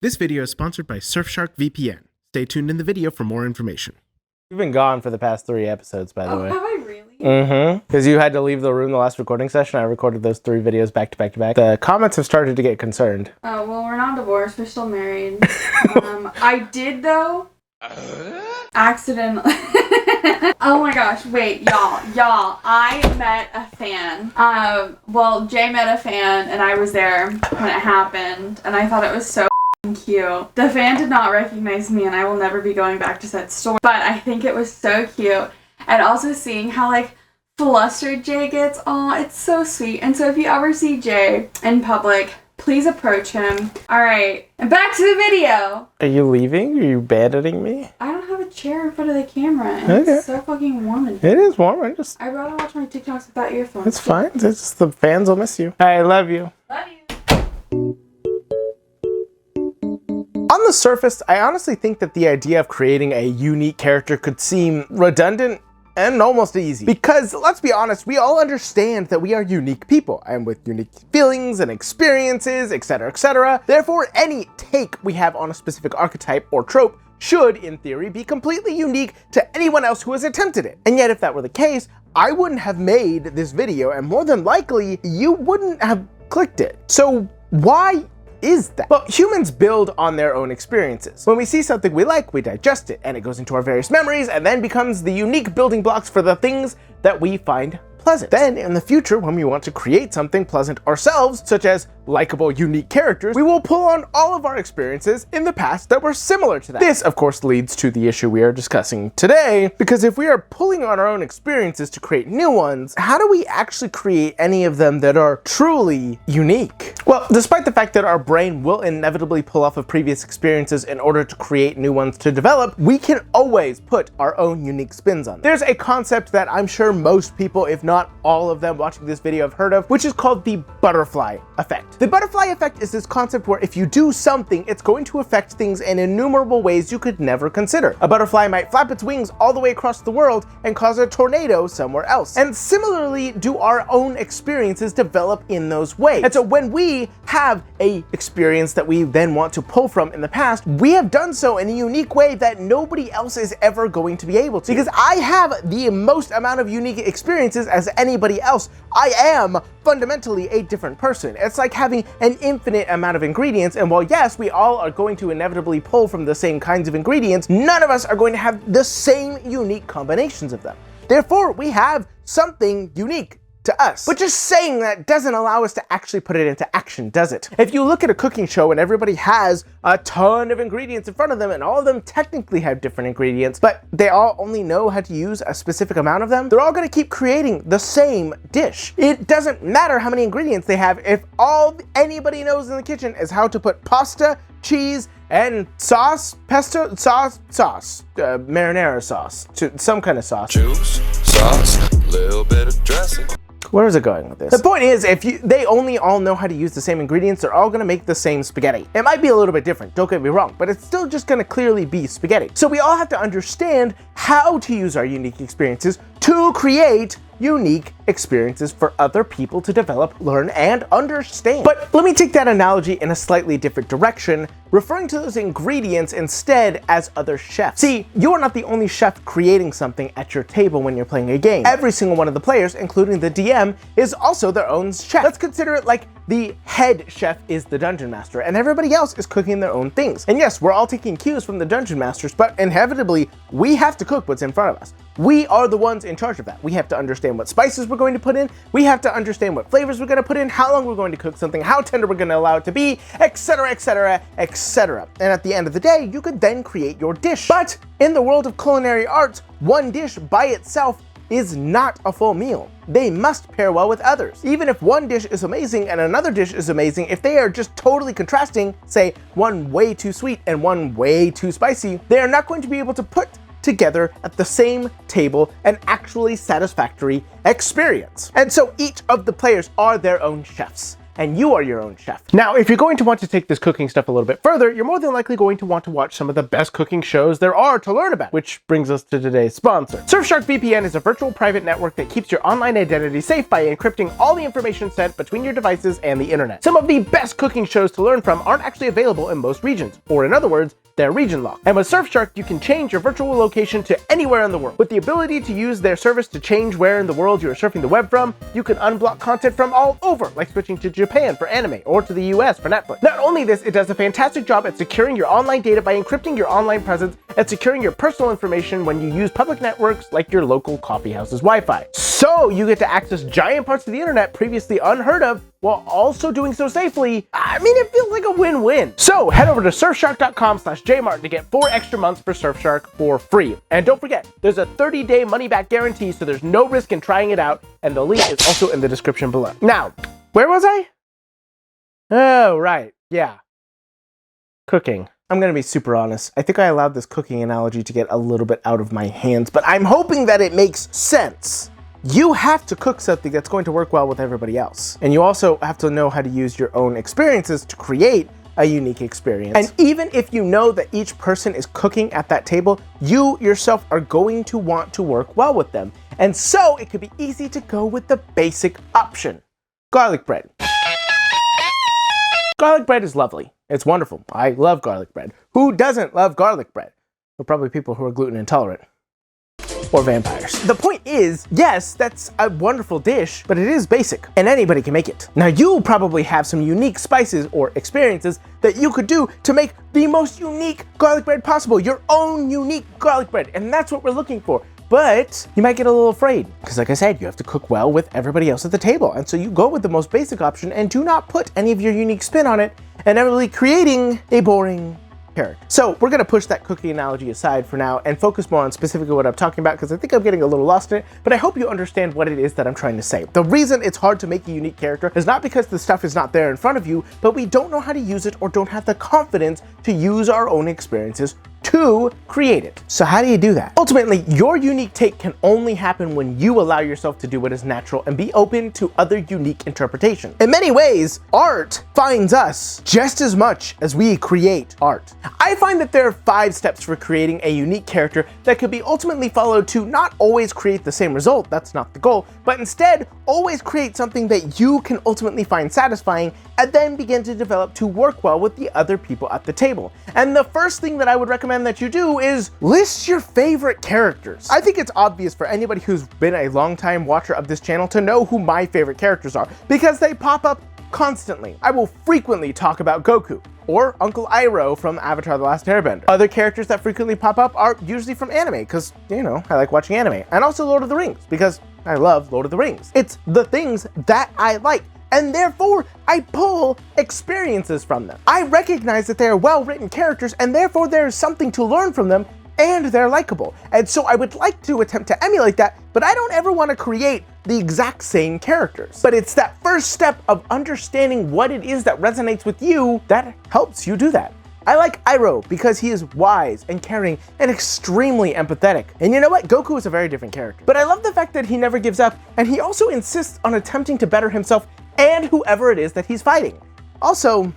This video is sponsored by Surfshark VPN. Stay tuned in the video for more information. You've been gone for the past 3 episodes, by the way. Have I really? Mm-hmm. Because you had to leave the room the last recording session. I recorded those 3 videos back to back to back. The comments have started to get concerned. Oh, well, we're not divorced. We're still married. I did, though, accidentally. Oh my gosh, wait, y'all, I met a fan. Well, Jay met a fan, and I was there when it happened, and I thought it was so cute. The fan did not recognize me, and I will never be going back to said store, but I think it was so cute. And also seeing how, like, flustered Jay gets, it's so sweet. And so if you ever see Jay in public, please approach him. Alright, and back to the video! Are you leaving? Are you abandoning me? I don't have a chair in front of the camera, and Okay. it's so fucking warm in here. It is warm. I'd rather watch my TikToks without earphones. It's fine. It's just the fans will miss you. I love you. Love you. On the surface, I honestly think that the idea of creating a unique character could seem redundant and almost easy. Because, let's be honest, we all understand that we are unique people, and with unique feelings and experiences, etc., etc. Therefore, any take we have on a specific archetype or trope should, in theory, be completely unique to anyone else who has attempted it. And yet, if that were the case, I wouldn't have made this video, and more than likely, you wouldn't have clicked it. So, why is that? Well, humans build on their own experiences. When we see something we like, we digest it, and it goes into our various memories, and then becomes the unique building blocks for the things that we find pleasant. Then, in the future, when we want to create something pleasant ourselves, such as likable, unique characters, we will pull on all of our experiences in the past that were similar to that. This, of course, leads to the issue we are discussing today, because if we are pulling on our own experiences to create new ones, how do we actually create any of them that are truly unique? Well, despite the fact that our brain will inevitably pull off of previous experiences in order to create new ones to develop, we can always put our own unique spins on them. There's a concept that I'm sure most people, if not all of them watching this video, have heard of, which is called the butterfly effect. The butterfly effect is this concept where if you do something, it's going to affect things in innumerable ways you could never consider. A butterfly might flap its wings all the way across the world and cause a tornado somewhere else. And similarly, do our own experiences develop in those ways. And so when we have a experience that we then want to pull from in the past, we have done so in a unique way that nobody else is ever going to be able to. Because I have the most amount of unique experiences as anybody else. I am fundamentally a different person. It's like having an infinite amount of ingredients, and while yes, we all are going to inevitably pull from the same kinds of ingredients, none of us are going to have the same unique combinations of them. Therefore, we have something unique to us. But just saying that doesn't allow us to actually put it into action, does it? If you look at a cooking show and everybody has a ton of ingredients in front of them, and all of them technically have different ingredients, but they all only know how to use a specific amount of them, they're all gonna keep creating the same dish. It doesn't matter how many ingredients they have if all anybody knows in the kitchen is how to put pasta, cheese, and sauce, pesto, marinara sauce, to some kind of sauce. Juice, sauce, little bit of dressing. Where is it going with this? The point is, if they only all know how to use the same ingredients, they're all gonna make the same spaghetti. It might be a little bit different, don't get me wrong, but it's still just gonna clearly be spaghetti. So we all have to understand how to use our unique experiences to create unique experiences for other people to develop, learn, and understand. But let me take that analogy in a slightly different direction, referring to those ingredients instead as other chefs. See, you are not the only chef creating something at your table when you're playing a game. Every single one of the players, including the DM, is also their own chef. Let's consider it like the head chef is the dungeon master, and everybody else is cooking their own things. And yes, we're all taking cues from the dungeon masters, but inevitably, we have to cook what's in front of us. We are the ones in charge of that. We have to understand what spices we're going to put in, we have to understand what flavors we're going to put in, how long we're going to cook something, how tender we're going to allow it to be, etc., etc., etc. And at the end of the day, you could then create your dish. But in the world of culinary arts, one dish by itself is not a full meal. They must pair well with others. Even if one dish is amazing and another dish is amazing, if they are just totally contrasting, say one way too sweet and one way too spicy, they are not going to be able to put together at the same table an actually satisfactory experience. And so each of the players are their own chefs. and you are your own chef. Now, if you're going to want to take this cooking stuff a little bit further, you're more than likely going to want to watch some of the best cooking shows there are to learn about, which brings us to today's sponsor. Surfshark VPN is a virtual private network that keeps your online identity safe by encrypting all the information sent between your devices and the internet. Some of the best cooking shows to learn from aren't actually available in most regions, or in other words, they're region locked. And with Surfshark, you can change your virtual location to anywhere in the world. With the ability to use their service to change where in the world you are surfing the web from, you can unblock content from all over, like switching to Japan for anime or to the US for Netflix. Not only this, it does a fantastic job at securing your online data by encrypting your online presence and securing your personal information when you use public networks like your local coffeehouse's Wi-Fi. So you get to access giant parts of the internet previously unheard of while also doing so safely. I mean, it feels like a win-win. So head over to surfshark.com/jmartin to get 4 extra months for Surfshark for free. And don't forget, there's a 30-day money-back guarantee, so there's no risk in trying it out, and the link is also in the description below. Now, where was I? Oh, right, yeah. Cooking. I'm gonna be super honest. I think I allowed this cooking analogy to get a little bit out of my hands, but I'm hoping that it makes sense. You have to cook something that's going to work well with everybody else. And you also have to know how to use your own experiences to create a unique experience. And even if you know that each person is cooking at that table, you yourself are going to want to work well with them. And so it could be easy to go with the basic option: garlic bread. Garlic bread is lovely. It's wonderful. I love garlic bread. Who doesn't love garlic bread? Well, probably people who are gluten intolerant. Or vampires. The point is, yes, that's a wonderful dish, but it is basic, and anybody can make it. Now, you probably have some unique spices or experiences that you could do to make the most unique garlic bread possible, your own unique garlic bread, and that's what we're looking for. But you might get a little afraid, because like I said, you have to cook well with everybody else at the table, and so you go with the most basic option and do not put any of your unique spin on it, inevitably creating a boring character. So we're gonna push that cookie analogy aside for now and focus more on specifically what I'm talking about, because I think I'm getting a little lost in it, but I hope you understand what it is that I'm trying to say. The reason it's hard to make a unique character is not because the stuff is not there in front of you, but we don't know how to use it or don't have the confidence to use our own experiences to create it. So how do you do that? Ultimately, your unique take can only happen when you allow yourself to do what is natural and be open to other unique interpretation. In many ways, art finds us just as much as we create art. I find that there are 5 steps for creating a unique character that could be ultimately followed to not always create the same result, that's not the goal, but instead always create something that you can ultimately find satisfying and then begin to develop to work well with the other people at the table. And the first thing that I would recommend that you do is list your favorite characters. I think it's obvious for anybody who's been a long-time watcher of this channel to know who my favorite characters are, because they pop up constantly. I will frequently talk about Goku, or Uncle Iroh from Avatar: The Last Airbender. Other characters that frequently pop up are usually from anime, because, you know, I like watching anime. And also Lord of the Rings, because I love Lord of the Rings. It's the things that I like, and therefore I pull experiences from them. I recognize that they are well-written characters, and therefore there is something to learn from them, and they're likable. And so I would like to attempt to emulate that, but I don't ever want to create the exact same characters. But it's that first step of understanding what it is that resonates with you that helps you do that. I like Iroh because he is wise and caring and extremely empathetic. And you know what? Goku is a very different character. But I love the fact that he never gives up, and he also insists on attempting to better himself and whoever it is that he's fighting. Also,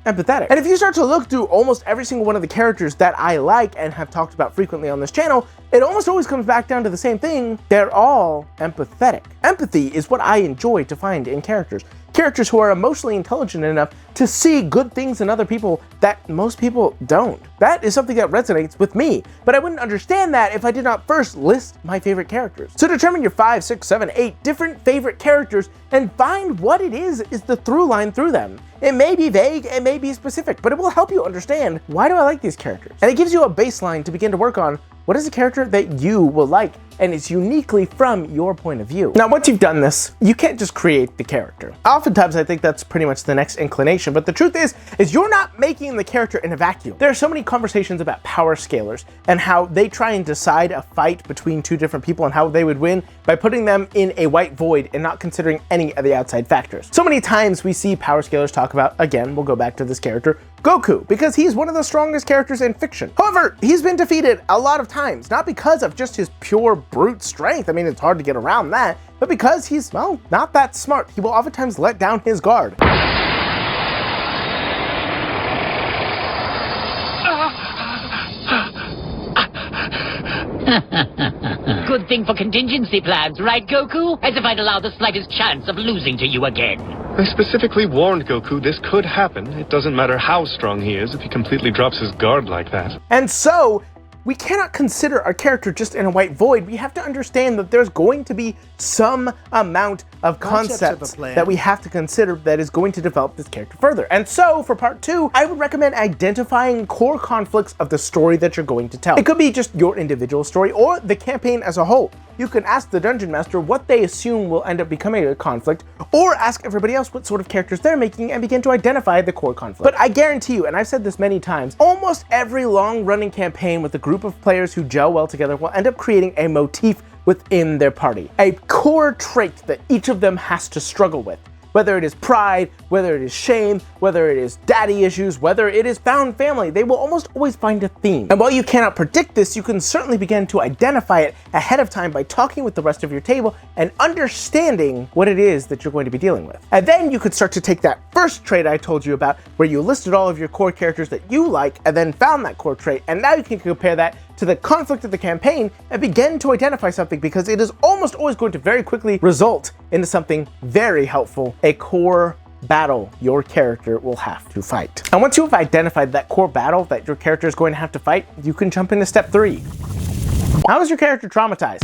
empathetic. And if you start to look through almost every single one of the characters that I like and have talked about frequently on this channel, it almost always comes back down to the same thing. They're all empathetic. Empathy is what I enjoy to find in characters. Characters who are emotionally intelligent enough to see good things in other people that most people don't. That is something that resonates with me, but I wouldn't understand that if I did not first list my favorite characters. So determine your 5, 6, 7, 8 different favorite characters and find what it is the through line through them. It may be vague, it may be specific, but it will help you understand, why do I like these characters? And it gives you a baseline to begin to work on. What is a character that you will like, and it's uniquely from your point of view? Now, once you've done this, you can't just create the character. Oftentimes, I think that's pretty much the next inclination, but the truth is you're not making the character in a vacuum. There are so many conversations about power scalers and how they try and decide a fight between 2 different people and how they would win by putting them in a white void and not considering any of the outside factors. So many times we see power scalers talk about, again, we'll go back to this character, Goku, because he's one of the strongest characters in fiction. However, he's been defeated a lot of times, not because of just his pure brute strength. I mean, it's hard to get around that, but because he's, well, not that smart. He will oftentimes let down his guard. Good thing for contingency plans, right, Goku? As if I'd allow the slightest chance of losing to you again. I specifically warned Goku this could happen. It doesn't matter how strong he is if he completely drops his guard like that. And so, we cannot consider our character just in a white void. We have to understand that there's going to be some amount of concepts that we have to consider that is going to develop this character further. And so, for part 2, I would recommend identifying core conflicts of the story that you're going to tell. It could be just your individual story or the campaign as a whole. You can ask the Dungeon Master what they assume will end up becoming a conflict, or ask everybody else what sort of characters they're making and begin to identify the core conflict. But I guarantee you, and I've said this many times, almost every long-running campaign with a group of players who gel well together will end up creating a motif within their party, a core trait that each of them has to struggle with. Whether it is pride, whether it is shame, whether it is daddy issues, whether it is found family, they will almost always find a theme. And while you cannot predict this, you can certainly begin to identify it ahead of time by talking with the rest of your table and understanding what it is that you're going to be dealing with. And then you could start to take that first trait I told you about, where you listed all of your core characters that you like and then found that core trait, and now you can compare that to the conflict of the campaign and begin to identify something, because it is almost always going to very quickly result into something very helpful, a core battle your character will have to fight. And once you have identified that core battle that your character is going to have to fight, you can jump into step 3. How is your character traumatized?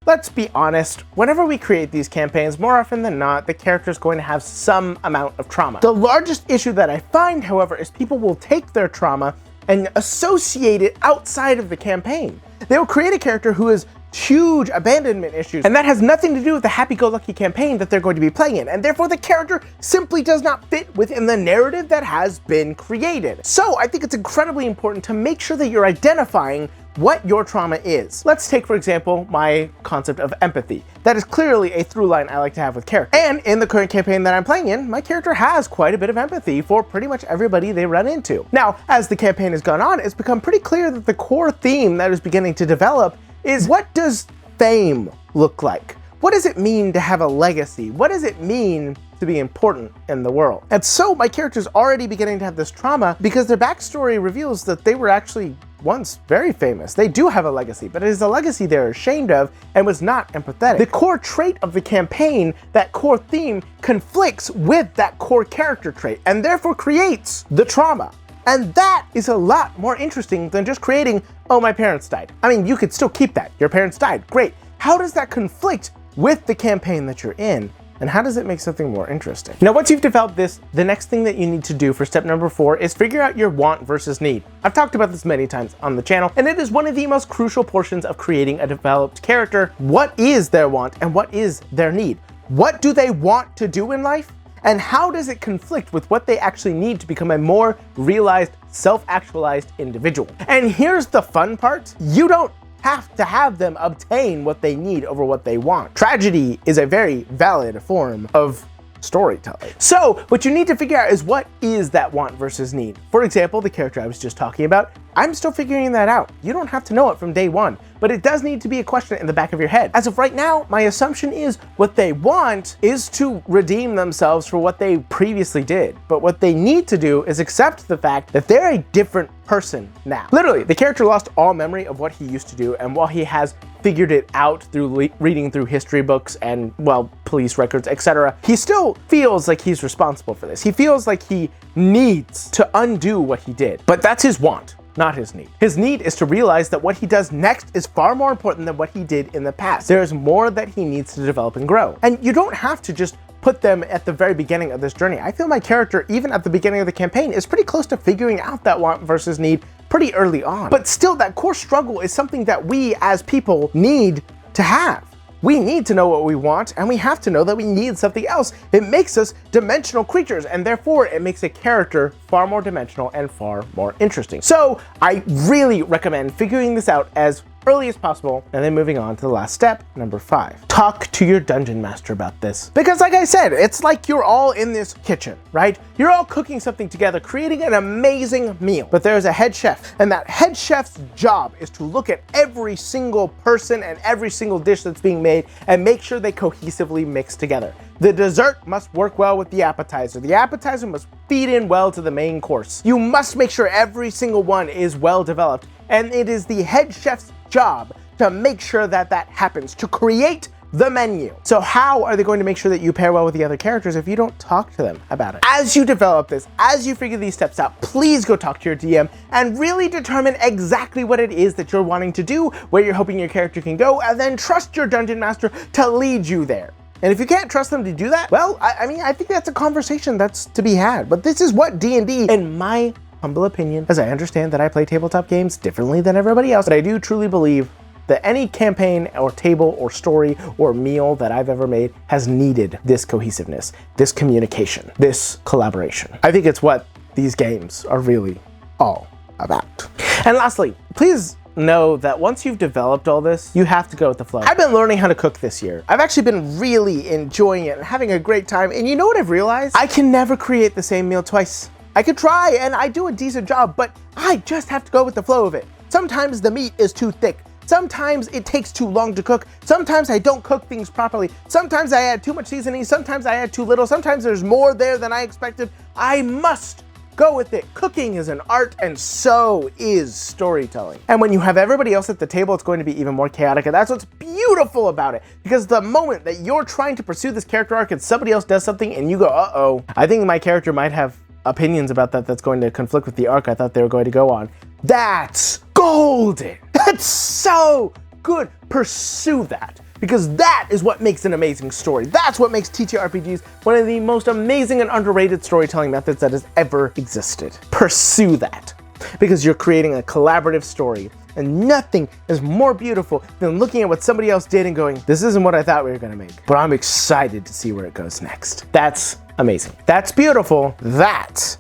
Let's be honest, whenever we create these campaigns, more often than not, the character is going to have some amount of trauma. The largest issue that I find, however, is people will take their trauma and associate it outside of the campaign. They will create a character who has huge abandonment issues, and that has nothing to do with the happy-go-lucky campaign that they're going to be playing in, and therefore the character simply does not fit within the narrative that has been created. So I think it's incredibly important to make sure that you're identifying what your trauma is. Let's take, for example, my concept of empathy. That is clearly a through line I like to have with characters. And in the current campaign that I'm playing in, my character has quite a bit of empathy for pretty much everybody they run into. Now, as the campaign has gone on, it's become pretty clear that the core theme that is beginning to develop is, what does fame look like? What does it mean to have a legacy? What does it mean to be important in the world? And so my character's already beginning to have this trauma because their backstory reveals that they were actually once very famous. They do have a legacy, but it is a legacy they're ashamed of and was not empathetic. The core trait of the campaign, that core theme, conflicts with that core character trait and therefore creates the trauma. And that is a lot more interesting than just creating, oh, my parents died. I mean, you could still keep that. Your parents died, great. How does that conflict with the campaign that you're in? And how does it make something more interesting? Now, once you've developed this, the next thing that you need to do for step number 4 is figure out your want versus need. I've talked about this many times on the channel, and it is one of the most crucial portions of creating a developed character. What is their want and what is their need? What do they want to do in life? And how does it conflict with what they actually need to become a more realized, self-actualized individual? And here's the fun part. You don't have to have them obtain what they need over what they want. Tragedy is a very valid form of storytelling. So what you need to figure out is, what is that want versus need? For example, the character I was just talking about, I'm still figuring that out. You don't have to know it from day one, but it does need to be a question in the back of your head. As of right now, my assumption is what they want is to redeem themselves for what they previously did. But what they need to do is accept the fact that they're a different person now. Literally, the character lost all memory of what he used to do, and while he has figured it out through reading through history books and, well, police records, etc., he still feels like he's responsible for this. He feels like he needs to undo what he did. But that's his want, not his need. His need is to realize that what he does next is far more important than what he did in the past. There's more that he needs to develop and grow. And you don't have to just put them at the very beginning of this journey. I feel my character, even at the beginning of the campaign, is pretty close to figuring out that want versus need pretty early on. But still, that core struggle is something that we as people need to have. We need to know what we want, and we have to know that we need something else. It makes us dimensional creatures, and therefore it makes a character far more dimensional and far more interesting. So I really recommend figuring this out as early as possible, and then moving on to the last step, number 5. Talk to your dungeon master about this. Because like I said, it's like you're all in this kitchen, right? You're all cooking something together, creating an amazing meal. But there's a head chef, and that head chef's job is to look at every single person and every single dish that's being made and make sure they cohesively mix together. The dessert must work well with the appetizer. The appetizer must feed in well to the main course. You must make sure every single one is well developed, and it is the head chef's job to make sure that that happens, to create the menu. So how are they going to make sure that you pair well with the other characters if you don't talk to them about it? As you develop this, as you figure these steps out, please go talk to your DM and really determine exactly what it is that you're wanting to do, where you're hoping your character can go, and then trust your dungeon master to lead you there. And if you can't trust them to do that, well, I mean, I think that's a conversation that's to be had. But this is what D&D, in my humble opinion, as I understand that I play tabletop games differently than everybody else, but I do truly believe that any campaign or table or story or meal that I've ever made has needed this cohesiveness, this communication, this collaboration. I think it's what these games are really all about. And lastly, please know that once you've developed all this, you have to go with the flow. I've been learning how to cook this year. I've actually been really enjoying it and having a great time. And you know what I've realized? I can never create the same meal twice. I could try and I do a decent job, but I just have to go with the flow of it. Sometimes the meat is too thick. Sometimes it takes too long to cook. Sometimes I don't cook things properly. Sometimes I add too much seasoning. Sometimes I add too little. Sometimes there's more there than I expected. I must go with it. Cooking is an art, and so is storytelling. And when you have everybody else at the table, it's going to be even more chaotic, and that's what's beautiful about it. Because the moment that you're trying to pursue this character arc and somebody else does something and you go, uh-oh, I think my character might have opinions about that that's going to conflict with the arc I thought they were going to go on. That's golden. That's so good. Pursue that, because that is what makes an amazing story. That's what makes TTRPGs one of the most amazing and underrated storytelling methods that has ever existed. Pursue that, because you're creating a collaborative story, and nothing is more beautiful than looking at what somebody else did and going, this isn't what I thought we were gonna make, but I'm excited to see where it goes next. That's amazing. That's beautiful. That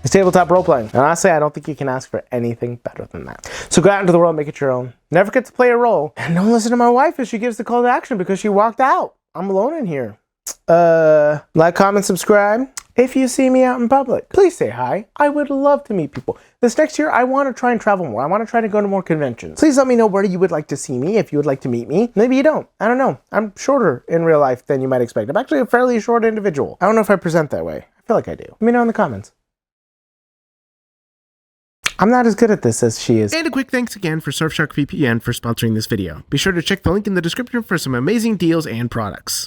is tabletop role-playing. And honestly, I don't think you can ask for anything better than that. So go out into the world, make it your own. Never forget to play a role. And don't listen to my wife as she gives the call to action because she walked out. I'm alone in here. Like, comment, subscribe. If you see me out in public, please say hi. I would love to meet people. This next year, I want to try and travel more. I want to try to go to more conventions. Please let me know where you would like to see me, if you would like to meet me. Maybe you don't. I don't know. I'm shorter in real life than you might expect. I'm actually a fairly short individual. I don't know if I present that way. I feel like I do. Let me know in the comments. I'm not as good at this as she is. And a quick thanks again for Surfshark VPN for sponsoring this video. Be sure to check the link in the description for some amazing deals and products.